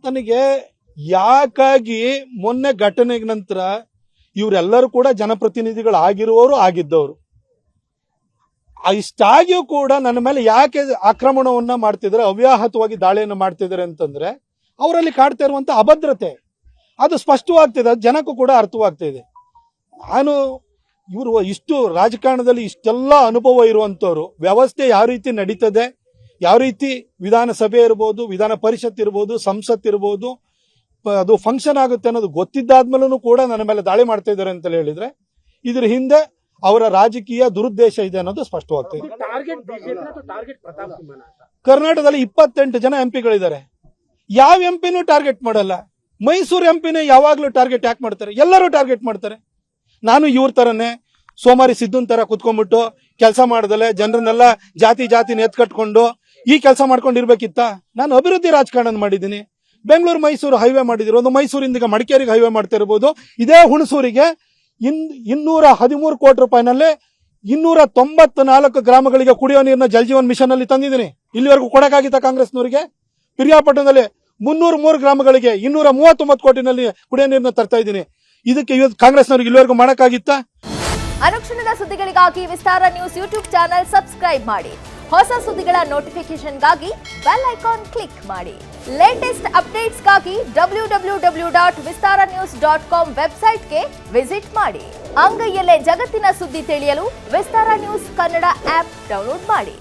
ನನಗೆ ಯಾಕಾಗಿ ಮೊನ್ನೆ ಘಟನೆಗೆ ನಂತರ ಇವರೆಲ್ಲರೂ ಕೂಡ ಜನಪ್ರತಿನಿಧಿಗಳಾಗಿರುವವರು ಆಗಿದ್ದವರು ಇಷ್ಟಾಗಿಯೂ ಕೂಡ ನನ್ನ ಮೇಲೆ ಯಾಕೆ ಆಕ್ರಮಣವನ್ನ ಮಾಡ್ತಿದ್ದಾರೆ, ಅವ್ಯಾಹತವಾಗಿ ದಾಳಿಯನ್ನು ಮಾಡ್ತಿದ್ದಾರೆ ಅಂತಂದ್ರೆ ಅವರಲ್ಲಿ ಕಾಡ್ತಾ ಇರುವಂತ ಅಭದ್ರತೆ ಅದು ಸ್ಪಷ್ಟವಾಗ್ತಿದೆ, ಜನಕ್ಕೂ ಕೂಡ ಅರ್ಥವಾಗ್ತಿದೆ. ನಾನು ಇವರು ಇಷ್ಟು ರಾಜಕಾರಣದಲ್ಲಿ ಇಷ್ಟೆಲ್ಲ ಅನುಭವ ಇರುವಂತವ್ರು, ವ್ಯವಸ್ಥೆ ಯಾವ ರೀತಿ ನಡೀತದೆ, ಯಾವ ರೀತಿ ವಿಧಾನಸಭೆ ಇರ್ಬೋದು, ವಿಧಾನ ಪರಿಷತ್ ಇರ್ಬೋದು, ಸಂಸತ್ ಇರ್ಬೋದು, ಅದು ಫಂಕ್ಷನ್ ಆಗುತ್ತೆ ಅನ್ನೋದು ಗೊತ್ತಿದ್ದಾದ್ಮೇಲೂ ಕೂಡ ನನ್ನ ಮೇಲೆ ದಾಳಿ ಮಾಡ್ತಾ ಇದ್ದಾರೆ ಅಂತ ಹೇಳಿದ್ರೆ ಇದ್ರ ಹಿಂದೆ ಅವರ ರಾಜಕೀಯ ದುರುದ್ದೇಶ ಇದೆ ಅನ್ನೋದು ಸ್ಪಷ್ಟವಾಗ್ತದೆ. ಕರ್ನಾಟಕದಲ್ಲಿ 28 ಜನ ಎಂಪಿಗಳಿದ್ದಾರೆ, ಯಾವ ಎಂಪಿನೂ ಟಾರ್ಗೆಟ್ ಮಾಡಲ್ಲ. ಮೈಸೂರು ಎಂಪಿನೇ ಯಾವಾಗ್ಲೂ ಟಾರ್ಗೆಟ್ ಯಾಕೆ ಮಾಡ್ತಾರೆ? ಎಲ್ಲರೂ ಟಾರ್ಗೆಟ್ ಮಾಡ್ತಾರೆ. ನಾನು ಇವ್ರ ತರನೇ ಸೋಮಾರಿ ಸಿದ್ದುನ್ ತರ ಕುತ್ಕೊಂಡ್ಬಿಟ್ಟು ಕೆಲಸ ಮಾಡದಲೆ ಜನರನ್ನೆಲ್ಲ ಜಾತಿನ ಎತ್ಕಟ್ಕೊಂಡು ಈ ಕೆಲಸ ಮಾಡ್ಕೊಂಡಿರ್ಬೇಕಿತ್ತ? ನಾನು ಅಭಿವೃದ್ಧಿ ರಾಜಕಾರಣ ಮಾಡಿದ್ದೀನಿ. ಬೆಂಗಳೂರು ಮೈಸೂರು ಹೈವೇ ಮಾಡಿದಿರೋ, ಒಂದು ಮೈಸೂರಿಂದ ಮಡಿಕೇರಿಗೆ ಹೈವೇ ಮಾಡ್ತಾ ಇರಬಹುದು. ಇದೇ ಹುಣಸೂರಿಗೆ 213 ಕೋಟಿ ರೂಪಾಯಿನಲ್ಲಿ 294 ಗ್ರಾಮಗಳಿಗೆ ಕುಡಿಯೋ ನೀರಿನ ಜಲಜೀವನ್ ಮಿಷನ್ ಅಲ್ಲಿ ತಂದಿದ್ದೀನಿ. ಇಲ್ಲಿವರೆಗೂ ಕೊಡಕ್ಕಾಗಿತ್ತ ಕಾಂಗ್ರೆಸ್ನವರಿಗೆ? ಪಿರಿಯಾಪಟ್ಟಣದಲ್ಲಿ 303 ಗ್ರಾಮಗಳಿಗೆ 239 ಕೋಟಿನಲ್ಲಿ ಕುಡಿಯೋ ನೀರನ್ನ ತರ್ತಾ ಇದ್ದೀನಿ. ಇದಕ್ಕೆ ಕಾಂಗ್ರೆಸ್ನವರಿಗೆ ಇಲ್ಲಿವರೆಗೂ ಮಾಡಕ್ಕಾಗಿತ್ತ? ಅನುಕ್ಷಣದ ಸುದ್ದಿಗಳಿಗಾಗಿ ವಿಸ್ತಾರ ನ್ಯೂಸ್ ಯೂಟ್ಯೂಬ್ ಚಾನೆಲ್ ಸಬ್ಸ್ಕ್ರೈಬ್ ಮಾಡಿ. ಹೊಸ ಸುದ್ದಿಗಳ ನೋಟಿಫಿಕೇಶನ್ಗಾಗಿ ಬೆಲ್ ಐಕಾನ್ ಕ್ಲಿಕ್ ಮಾಡಿ. ಲೇಟೆಸ್ಟ್ ಅಪ್ಡೇಟ್ಸ್ಗಾಗಿ www.vistaranews.com ವೆಬ್ಸೈಟ್ಗೆ ವಿಸಿಟ್ ಮಾಡಿ. ಅಂಗೈಯಲ್ಲೇ ಜಗತ್ತಿನ ಸುದ್ದಿ ತಿಳಿಯಲು ವಿಸ್ತಾರ ನ್ಯೂಸ್ ಕನ್ನಡ ಆಪ್ ಡೌನ್ಲೋಡ್ ಮಾಡಿ.